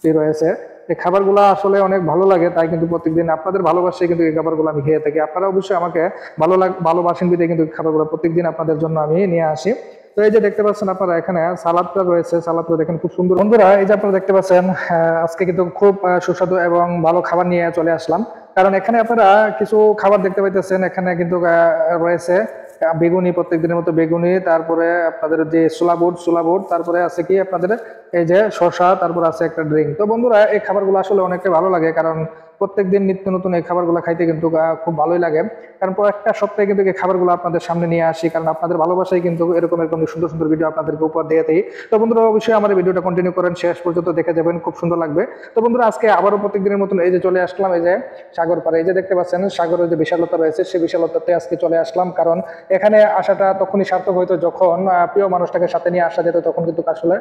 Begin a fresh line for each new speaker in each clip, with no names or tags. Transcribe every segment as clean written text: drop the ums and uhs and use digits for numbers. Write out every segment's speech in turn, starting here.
ভর্তি রয়েছে। এই খাবারগুলো আসলে অনেক ভালো লাগে, তাই কিন্তু প্রত্যেকদিন আপনাদের ভালোবাসায় কিন্তু এই খাবারগুলো আমি খেয়ে থাকি। আপনারা অবশ্যই আমাকে ভালোবাসেন বিধে কিন্তু খাবারগুলো প্রত্যেকদিন আপনাদের জন্য আমি নিয়ে আসি। তো এই যে দেখতে পাচ্ছেন আপনারা এখানে সালাদটা রয়েছে, সালাদটা দেখেন খুব সুন্দর। বন্ধুরা এই যে আপনারা দেখতে পাচ্ছেন আজকে কিন্তু খুব সুস্বাদু এবং ভালো খাবার নিয়ে চলে আসলাম। কারণ এখানে আপনারা কিছু খাবার দেখতে পাইতেছেন, এখানে কিন্তু রয়েছে বেগুনি, প্রত্যেক দিনের মতো বেগুনি, তারপরে আপনাদের যে ছোলা বুট, তারপরে আছে কি আপনাদের এই যে শসা, তারপর আছে একটা ড্রিঙ্ক। তো বন্ধুরা এই খাবারগুলো আসলে অনেকটা ভালো লাগে, কারণ প্রত্যেকদিন নিত্য নতুন এই খাবারগুলো খাইতে কিন্তু খুব ভালোই লাগে। কারণ একটা সপ্তাহে কিন্তু এই খাবারগুলো আপনাদের সামনে নিয়ে আসি, কারণ আপনাদের ভালোবাসায় কিন্তু এরকম এরকম সুন্দর সুন্দর ভিডিও আপনাদেরকে উপহার দিয়ে থাকি। তো বন্ধুরা অবশ্যই আমার ভিডিওটা কন্টিনিউ করেন, শেষ পর্যন্ত দেখে যাবেন, খুব সুন্দর লাগবে। তো বন্ধুরা আজকে আবারও প্রত্যেকদিনের মতন এই যে চলে আসলাম এই যে সাগর পাড়ে। এই যে দেখতে পাচ্ছেন সাগরের যে বিশালতা রয়েছে, সেই বিশালতাতে আজকে চলে আসলাম। কারণ এখানে আসাটা তখনই সার্থক হইতো যখন প্রিয় মানুষটাকে সাথে নিয়ে আসা যেত, তখন কিন্তু আসলে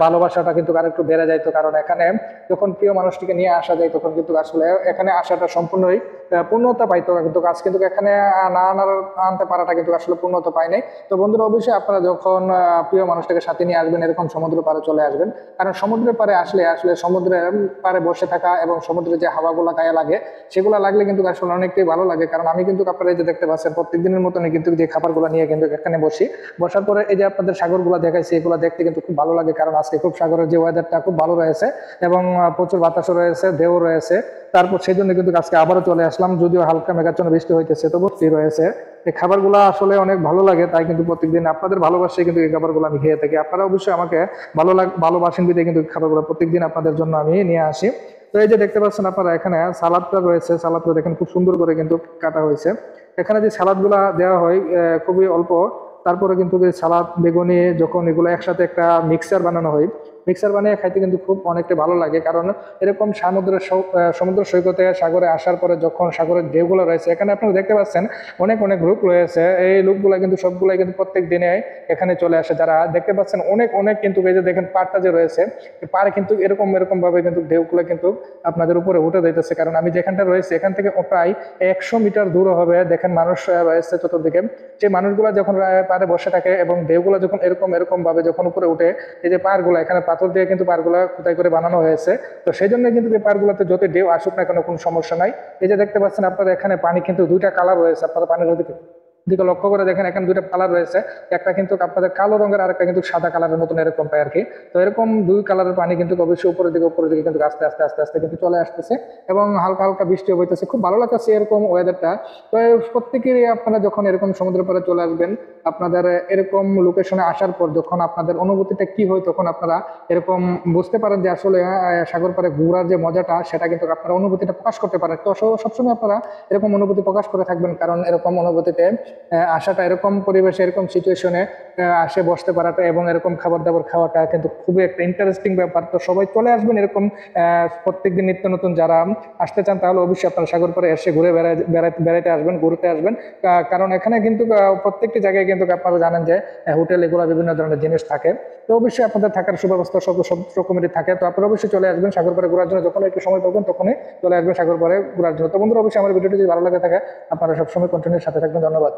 ভালোবাসাটা কিন্তু আর একটু বেড়ে যাইতো। কারণ এখানে যখন প্রিয় মানুষটিকে নিয়ে আসা যায় তখন কিন্তু আসলে এখানে আসাটা সম্পূর্ণই পূর্ণতা পাইতো, কিন্তু আজ কিন্তু এখানে আনতে পারাটা কিন্তু আসলে পূর্ণতা পায় নাই। তো বন্ধুরা অবশ্যই আপনারা যখন প্রিয় মানুষটাকে সাথে নিয়ে আসবেন এরকম সমুদ্র পাড়ে চলে আসবেন। কারণ সমুদ্রের পাড়ে আসলে আসলে সমুদ্রের পাড়ে বসে থাকা এবং সমুদ্রের যে হাওয়াগুলো গায়ে লাগে সেগুলো লাগলে কিন্তু আসলে অনেকটাই ভালো লাগে। কারণ আমি কিন্তু আপনারা এই যে দেখতে পাচ্ছেন প্রত্যেকদিনের মতনই কিন্তু যে খাবারগুলো নিয়ে কিন্তু এখানে বসার পরে এই যে আপনাদের সাগরগুলো দেখাইছি, এগুলো দেখতে কিন্তু খুব ভালো লাগে। কারণ আজকে খুব সাগরের যে ওয়েদারটা খুব ভালো রয়েছে এবং প্রচুর বাতাসও রয়েছে, ঢেউ রয়েছে। তারপর সেই জন্য কিন্তু আজকে আবারও চলে আসলাম, যদিও হালকা মেঘাচ্ছন্ন বৃষ্টি হইতেছে, তবু রয়েছে। এই খাবারগুলো আসলে অনেক ভালো লাগে, তাই কিন্তু প্রত্যেকদিন আপনাদের ভালোবাসায় কিন্তু এই খাবারগুলো আমি খেয়ে থাকি। আপনারা অবশ্যই আমাকে ভালোবাসেন বিধে কিন্তু খাবারগুলো প্রত্যেকদিন আপনাদের জন্য আমি নিয়ে আসি। তো এই যে দেখতে পাচ্ছেন আপনারা এখানে সালাদটা রয়েছে, সালাদটা দেখেন খুব সুন্দর করে কিন্তু কাটা হয়েছে। এখানে যে সালাদগুলা দেওয়া হয় খুবই অল্প, তারপরে কিন্তু সালাদ বেগুনি যখন এগুলো একসাথে একটা মিক্সার বানানো হয়, মিক্সার বানিয়ে খাইতে কিন্তু খুব অনেকটা ভালো লাগে। কারণ এরকম সমুদ্র সৈকতে সাগরে আসার পরে যখন সাগরের ঢেউগুলো রয়েছে, এখানে আপনারা দেখতে পাচ্ছেন অনেক অনেক লোক রয়েছে। এই লোকগুলা কিন্তু সবগুলাই কিন্তু প্রত্যেক দিনে এখানে চলে আসে। যারা দেখতে পাচ্ছেন অনেক অনেক কিন্তু এই যে দেখেন পাড়টা যে রয়েছে, পাড়ে কিন্তু এরকম এরকম ভাবে কিন্তু ঢেউগুলো কিন্তু আপনাদের উপরে উঠে যাইতেছে। কারণ আমি যেখানটা রয়েছে এখান থেকে প্রায় 100 মিটার দূর হবে, দেখেন মানুষ রয়েছে চতুর্দিকে। যে মানুষগুলা যখন পাড়ে বসে থাকে এবং ঢেউগুলো যখন এরকম এরকম ভাবে যখন উপরে উঠে, এই যে পাড়গুলো এখানে পাথর দিয়ে কিন্তু পাড়গুলো খোদাই করে বানানো হয়েছে। তো সেই জন্য কিন্তু এই পাড়গুলোতে যত ঢেউ আসুক না কেন কোনো সমস্যা নাই। এই যে দেখতে পাচ্ছেন আপনারা এখানে পানি কিন্তু দুইটা কালার রয়েছে, আপনারা পানির দিকে লক্ষ্য করে দেখেন এখানে দুইটা কালার রয়েছে, একটা কিন্তু আপনাদের কালো রঙের আর একটা কিন্তু সাদা কালারের মতন এরকমটাই আর কি। তো এরকম দুই কালারের পানি কিন্তু অবশ্যই উপরের দিকে কিন্তু আস্তে আস্তে আস্তে আস্তে কিন্তু চলে আসতেছে এবং হালকা হালকা বৃষ্টি হইতেছে, খুব ভালো লাগতেছে এরকম ওয়েদারটা। তো প্রত্যেকেরই আপনারা যখন এরকম সমুদ্র পাড়ে চলে আসবেন, আপনাদের এরকম লোকেশনে আসার পর যখন আপনাদের অনুভূতিটা কি হয় তখন আপনারা এরকম বুঝতে পারেন যে আসলে সাগর পাড়ে ঘোরার যে মজাটা সেটা কিন্তু আপনারা অনুভূতিটা প্রকাশ করতে পারেন। তো সবসময় আপনারা এরকম অনুভূতি প্রকাশ করে থাকবেন, কারণ এরকম অনুভূতিতে আসাটা, এরকম পরিবেশে এরকম সিচুয়েশনে আসে বসতে পারাটা এবং এরকম খাবার দাবার খাওয়াটা কিন্তু খুবই একটা ইন্টারেস্টিং ব্যাপার। তো সবাই চলে আসবেন এরকম প্রত্যেকদিন নিত্য নতুন যারা আসতে চান তাহলে অবশ্যই আপনারা সাগর পাড়ে এসে ঘুরে বেড়াইতে আসবেন, ঘুরতে আসবেন। কারণ এখানে কিন্তু প্রত্যেকটি জায়গায় কিন্তু আপনারা জানেন যে হোটেল এগুলো বিভিন্ন ধরনের জিনিস থাকে। তো অবশ্যই আপনাদের থাকার সুব্যবস্থা সব রকমেরই থাকে। তো আপনারা অবশ্যই চলে আসবেন সাগর পাড়ে ঘোরার জন্য, যখন একটু সময় পাবেন তখনই চলে আসবেন সাগর পাড়ে ঘোরার জন্য। তো বন্ধুরা অবশ্যই আমার ভিডিওটি যদি ভালো লাগে থাকে আপনারা সবসময় কন্টিনিউ সাথে থাকবেন। ধন্যবাদ।